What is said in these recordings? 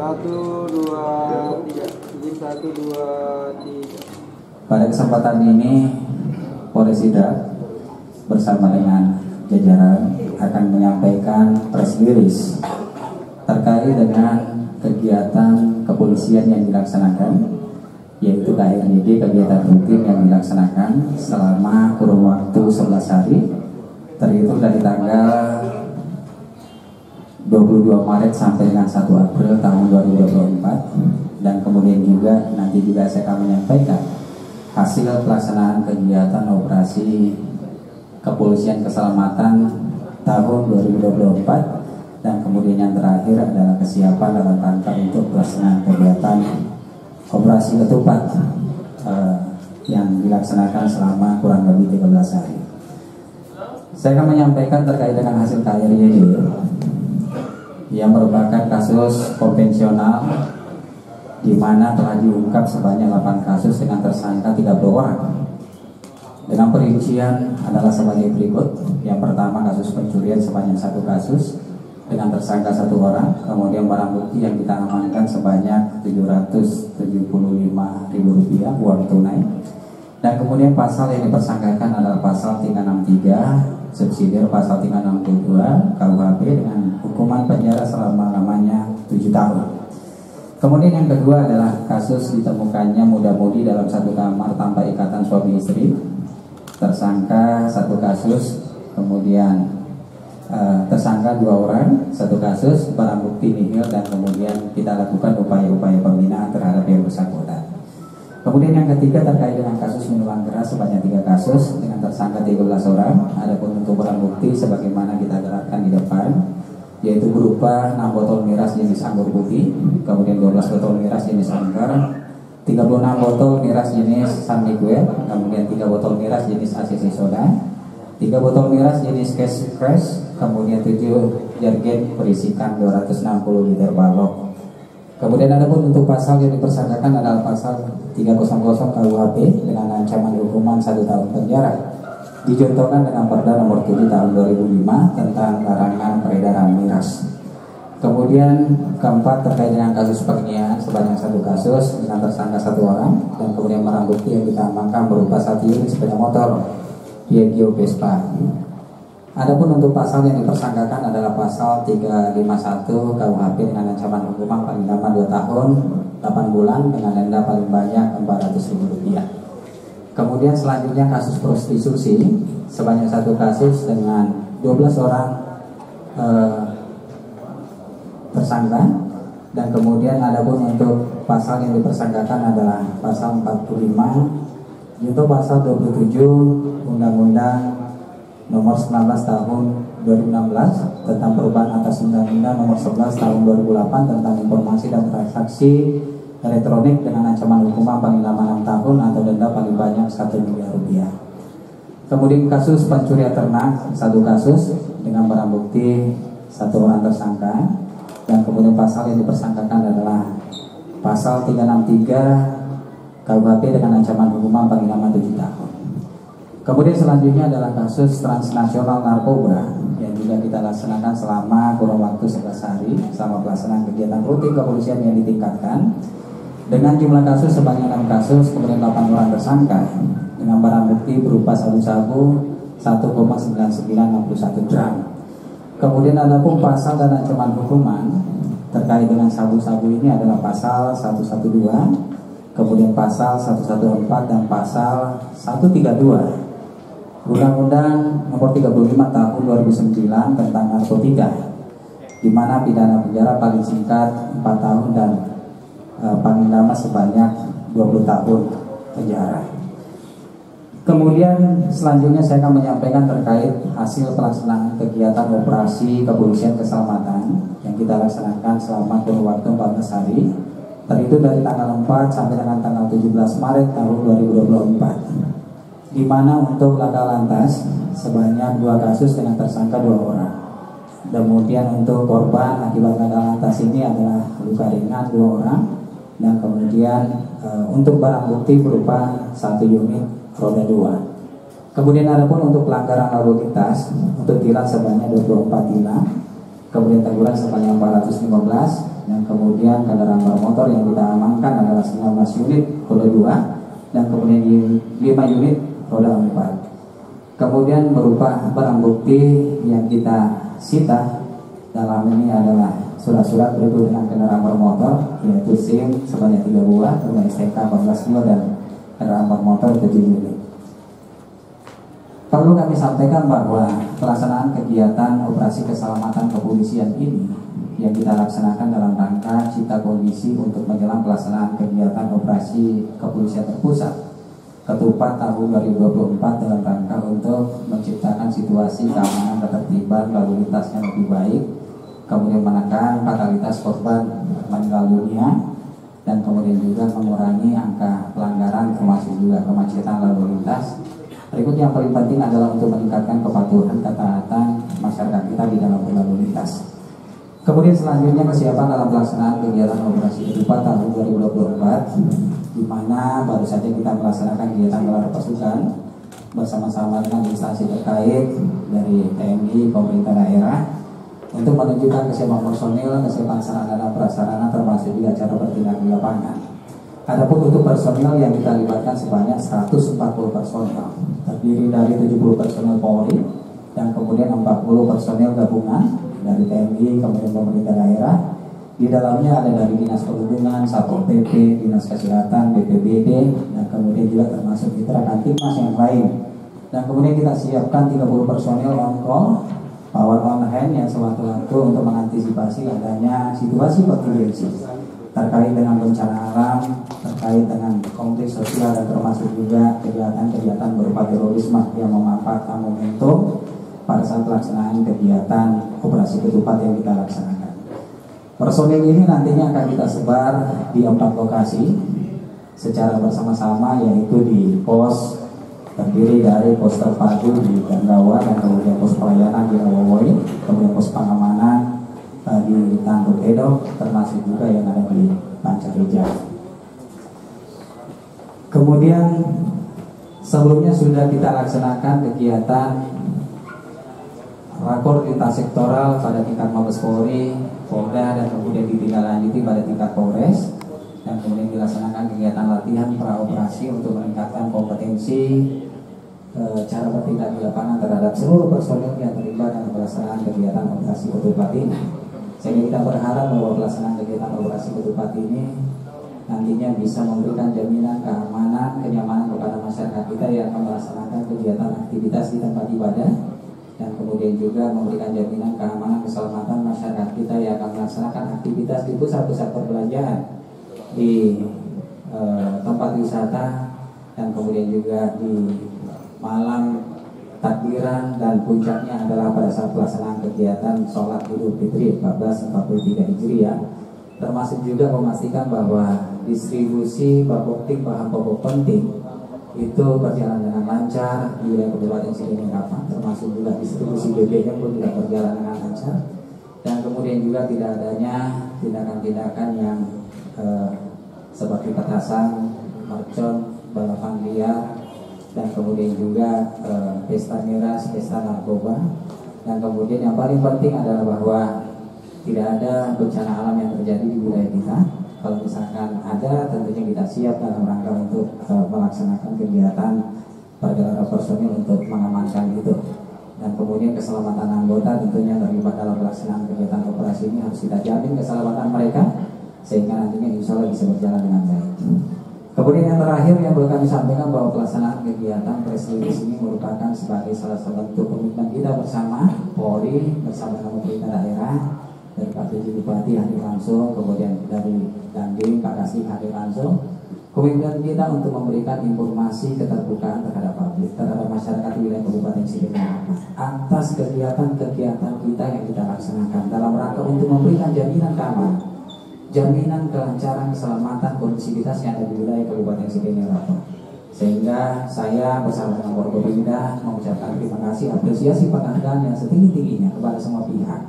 Satu, dua, tiga. Izin, satu, dua, tiga. Pada kesempatan ini Polresida bersama dengan jajaran akan menyampaikan press release terkait dengan kegiatan kepolisian yang dilaksanakan, yaitu KRID, kegiatan rutin yang dilaksanakan selama kurun waktu 11 hari, terhitung dari tanggal 22 Maret sampai dengan 1 April tahun 2024. Dan kemudian juga nanti juga saya akan menyampaikan hasil pelaksanaan kegiatan operasi kepolisian keselamatan tahun 2024, dan kemudian yang terakhir adalah kesiapan dalam rangka untuk pelaksanaan kegiatan operasi ketupat yang dilaksanakan selama kurang lebih 13 hari. Saya akan menyampaikan terkait dengan hasil KRID yang merupakan kasus konvensional di mana telah diungkap sebanyak 8 kasus dengan tersangka 30 orang. Dengan perincian adalah sebagai berikut. Yang pertama, kasus pencurian sebanyak 1 kasus dengan tersangka 1 orang. Kemudian barang bukti yang kita amankan sebanyak Rp775.000 uang tunai. Dan kemudian pasal yang dipersangkakan adalah pasal 363 subsidiar pasal 362 KUHP dengan hukuman penjara selama-lamanya 7 tahun. Kemudian yang kedua adalah kasus ditemukannya muda-mudi dalam satu kamar tanpa ikatan suami istri. Tersangka 1 kasus, kemudian tersangka 2 orang, 1 kasus, barang bukti nihil, dan kemudian kita lakukan upaya-upaya pembinaan terhadap yang bersangkutan. Kemudian yang ketiga terkait dengan kasus minuman keras sebanyak 3 kasus dengan tersangka 13 orang. Adapun untuk barang bukti sebagaimana kita gerakkan di depan, yaitu berupa 6 botol miras jenis anggur putih, kemudian 12 botol miras jenis angker, 36 botol miras jenis San Miguel, kemudian 3 botol miras jenis ACC soda, 3 botol miras jenis Cash Fresh, kemudian 7 jergen berisikan 260 liter balok. Kemudian adapun untuk pasal yang dipersangkakan adalah pasal 300 KUHP dengan ancaman hukuman 1 tahun penjara. Dicontohkan dengan Perda Nomor 7 Tahun 2005 tentang larangan peredaran miras. Kemudian keempat terkait dengan kasus penganiayaan sebanyak 1 kasus dengan tersangka 1 orang, dan kemudian barang bukti yang kita amankan berupa 1 unit sepeda motor Piaggio Vespa. Adapun untuk pasal yang dipersangkakan adalah pasal 351 KUHP dengan ancaman hukuman paling lama 2 tahun 8 bulan dengan denda paling banyak Rp400.000. Kemudian selanjutnya kasus prostitusi sebanyak 1 kasus dengan 12 orang tersangka. Dan kemudian adapun untuk pasal yang dipersangkakan adalah pasal 45 yaitu pasal 27 Undang-Undang Nomor 19 Tahun 2016 tentang perubahan atas Undang-Undang Nomor 11 Tahun 2008 tentang informasi dan transaksi elektronik dengan ancaman hukuman paling lama 6 tahun atau denda paling banyak Rp1 miliar. Kemudian kasus pencurian ternak 1 kasus dengan barang bukti 1 orang tersangka, dan kemudian pasal yang dipersangkakan adalah pasal 363 KUHP dengan ancaman hukuman paling lama 7 tahun. Kemudian selanjutnya adalah kasus transnasional narkoba yang juga kita laksanakan selama kurun waktu 11 hari selama pelaksanaan kegiatan rutin kepolisian yang ditingkatkan dengan jumlah kasus sebanyak 6 kasus, kemudian 8 orang tersangka dengan barang bukti berupa sabu-sabu 1,9961 gram. Kemudian ada pun pasal dan ancaman hukuman terkait dengan sabu-sabu ini adalah pasal 112, kemudian pasal 114 dan pasal 132 Undang-Undang Nomor 35 Tahun 2009 tentang narkotika, di mana pidana penjara paling singkat 4 tahun dan paling lama sebanyak 20 tahun penjara. Kemudian selanjutnya saya akan menyampaikan terkait hasil pelaksanaan kegiatan operasi kepolisian keselamatan yang kita laksanakan selama kurun waktu 14 hari, terhitung dari tanggal 4 sampai dengan tanggal 17 Maret tahun 2024, di mana untuk laka lantas sebanyak 2 kasus dengan tersangka 2 orang. Kemudian untuk korban akibat laka lantas ini adalah luka ringan 2 orang. Dan kemudian untuk barang bukti berupa 1 unit roda 2. Kemudian ada pun untuk pelanggaran lalu lintas untuk tilang sebanyak 24 tilang, kemudian teguran sebanyak 415, Dan kemudian kendaraan bermotor yang kita amankan adalah 19 unit roda 2 dan kemudian 5 unit roda 4. Kemudian berupa barang bukti yang kita sita dalam ini adalah surat-surat berikut dengan kendaraan bermotor, yaitu SIM sebanyak 3 buah, kemudian STK 14 buah dan kendaraan bermotor 7 unit. Perlu kami sampaikan bahwa pelaksanaan kegiatan operasi keselamatan kepolisian ini yang kita laksanakan dalam rangka cipta kondisi untuk menjelang pelaksanaan kegiatan operasi kepolisian terpusat Ketupat tahun 2024 dalam rangka untuk menciptakan situasi keamanan ketertiban lalu lintas yang lebih baik, kemudian menekan fatalitas korban meninggal dunia, dan kemudian juga mengurangi angka pelanggaran termasuk juga kemacetan lalu lintas. Berikut yang paling penting adalah untuk meningkatkan kepatuhan ketaatan masyarakat kita di dalam berlalu lintas. Kemudian selanjutnya kesiapan dalam pelaksanaan kegiatan operasi Ketupat tahun 2024, di mana baru saja kita melaksanakan kegiatan gelar pasukan bersama-sama dengan instansi terkait dari TNI, pemerintah daerah untuk menunjukkan kesiapan personil, kesiapan sarana dan prasarana termasuk juga cara bertindak di lapangan. Adapun untuk personil yang kita libatkan sebanyak 140 personil, terdiri dari 70 personil Polri dan kemudian 40 personil gabungan dari TNI, kemudian pemerintah daerah. Di dalamnya ada dari Dinas Perhubungan, Satpol PP, Dinas Kesehatan, BPBD, dan kemudian juga termasuk mitra Kantikmas yang lain. Dan kemudian kita siapkan 30 personil on call, power on hand yang sewaktu-waktu untuk mengantisipasi adanya situasi kontingensi terkait dengan bencana alam, terkait dengan konflik sosial, dan termasuk juga kegiatan-kegiatan berupa terorisme yang memanfaatkan momentum pada saat pelaksanaan kegiatan operasi Ketupat yang kita laksanakan. Personil ini nantinya akan kita sebar di 4 lokasi secara bersama-sama, yaitu di pos terdiri dari pos terpadu di Gandawa, dan kemudian pos pelayanan di Rawowoy, kemudian pos pengamanan di Tangguh Edo, termasuk juga yang ada di Pancarijaya. Kemudian sebelumnya sudah kita laksanakan kegiatan rakor lintas sektoral pada tingkat Mabes Polri, Polda, dan kemudian ditindaklanjuti pada tingkat Polres, dan kemudian dilaksanakan kegiatan latihan praoperasi untuk meningkatkan kompetensi cara bertindak di lapangan terhadap seluruh personil yang terlibat dalam pelaksanaan kegiatan operasi Ketupat ini. Sehingga kita berharap bahwa pelaksanaan kegiatan operasi Ketupat ini nantinya bisa memberikan jaminan keamanan, kenyamanan kepada masyarakat kita yang akan melaksanakan kegiatan aktivitas di tempat ibadah, dan kemudian juga memberikan jaminan keamanan keselamatan masyarakat kita yang akan melaksanakan aktivitas di pusat-pusat perbelanjaan, di tempat wisata, dan kemudian juga di malam takbiran, dan puncaknya adalah pada saat pelaksanaan kegiatan sholat Idul Fitri 1443 Hijriah, termasuk juga memastikan bahwa distribusi baboktik bahan pokok penting itu berjalan dengan lancar di wilayah Kabupaten Cirebon, termasuk juga distribusi BBM pun tidak berjalan dengan lancar, dan kemudian juga tidak adanya tindakan-tindakan yang seperti petasan, mercon, balapan liar, dan kemudian juga pesta miras, pesta narkoba. Dan kemudian yang paling penting adalah bahwa tidak ada bencana alam yang terjadi di wilayah kita. Kalau misalkan ada, tentunya kita siap dalam rangka untuk melaksanakan kegiatan pergerakan personil untuk mengamankan itu. Dan kemudian keselamatan anggota tentunya terlibat dalam pelaksanaan kegiatan operasi ini harus kita jamin keselamatan mereka, sehingga nantinya insya Allah bisa berjalan dengan baik. Kemudian yang terakhir yang perlu kami sampaikan bahwa pelaksanaan kegiatan press release ini merupakan sebagai salah satu bentuk komitmen kita bersama Polri, bersama dengan pemerintah daerah, dari Pak PJ Bupati hadir langsung, kemudian dari Dandim, Pak Kasih hadir langsung. Komitmen kita untuk memberikan informasi keterbukaan terhadap publik, terhadap masyarakat di wilayah Kabupaten Cirebon atas kegiatan-kegiatan kita yang kita laksanakan dalam rangka untuk memberikan jaminan keamanan, jaminan kelancaran, keselamatan, kondisivitas yang ada di wilayah Kabupaten Cirebon. Sehingga saya bersama dengan Forkopimda mengucapkan terima kasih, apresiasi, penghargaan yang setinggi-tingginya kepada semua pihak,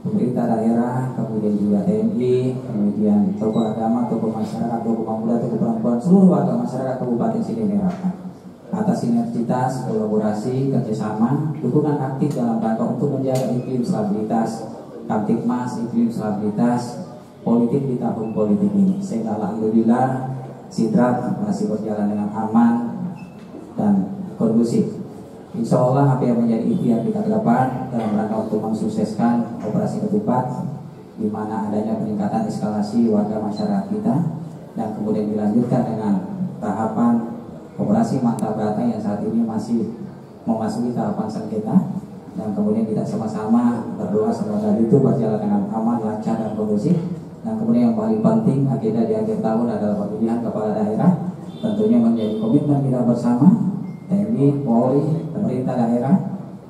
pemerintah daerah, kemudian juga TNI, kemudian tokoh agama, tokoh masyarakat, tokoh pemuda, tokoh perempuan, seluruh warga masyarakat Kabupaten Cirebon atas sinergitas, kolaborasi, kerjasama, dukungan aktif dalam rangka untuk menjaga iklim stabilitas Kamtibmas, iklim stabilitas politik di tahun politik ini. Sehingga alhamdulillah Sidrat masih berjalan dengan aman dan kondusif. Insya Allah apa yang menjadi ikhtiar kita ke depan dalam rangka untuk mensukseskan operasi ketupat, di mana adanya peningkatan eskalasi warga masyarakat kita, dan kemudian dilanjutkan dengan tahapan operasi mantap rata yang saat ini masih memasuki tahapan sengketa, dan kemudian kita sama-sama berdoa semoga itu berjalan dengan aman, lancar dan kondusif. Dan kemudian yang paling penting agenda di akhir tahun adalah pemilihan kepala daerah, tentunya menjadi komitmen kita bersama TNI, Polri, pemerintah daerah.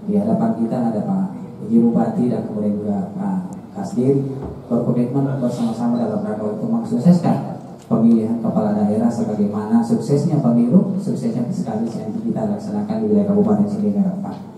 Di hadapan kita ada Pak Ibu Bupati dan kemudian juga Pak Kasdir, berkomitmen bersama-sama dalam rangka untuk mensukseskan pemilihan kepala daerah sebagaimana suksesnya pemilu, suksesnya sekali yang kita laksanakan di wilayah Kabupaten Singkarak Pak.